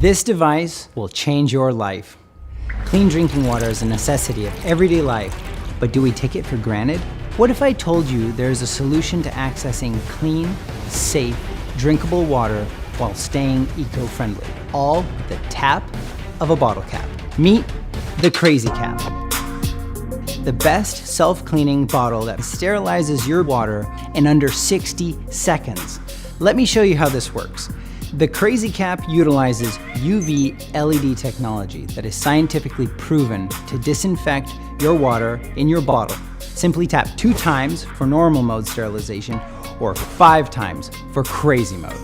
This device will change your life. Clean drinking water is a necessity of everyday life, but do we take it for granted? What if I told you there is a solution to accessing clean, safe, drinkable water while staying eco-friendly, all with the tap of a bottle cap? Meet the CrazyCap, the best self-cleaning bottle that sterilizes your water in under 60 seconds. Let me show you how this works. The CrazyCap utilizes UV LED technology that is scientifically proven to disinfect your water in your bottle. Simply tap 2 times for normal mode sterilization or 5 times for crazy mode.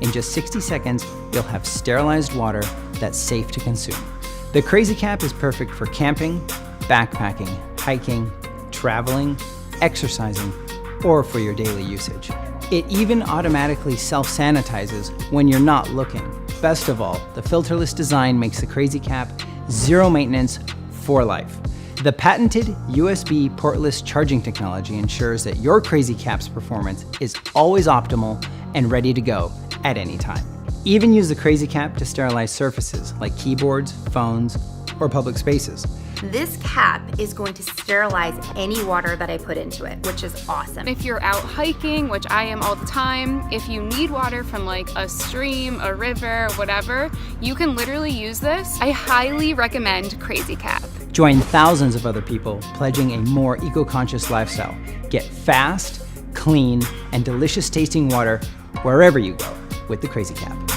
In just 60 seconds, you'll have sterilized water that's safe to consume. The CrazyCap is perfect for camping, backpacking, hiking, traveling, exercising, or for your daily usage. It even automatically self-sanitizes when you're not looking. Best of all, the filterless design makes the CrazyCap zero maintenance for life. The patented USB portless charging technology ensures that your CrazyCap's performance is always optimal and ready to go at any time. Even use the CrazyCap to sterilize surfaces like keyboards, phones, or public spaces. This cap is going to sterilize any water that I put into it, which is awesome. If you're out hiking, which I am all the time, if you need water from like a stream, a river, whatever, you can literally use this. I highly recommend CrazyCap. Join thousands of other people pledging a more eco-conscious lifestyle. Get fast, clean, and delicious tasting water wherever you go with the CrazyCap.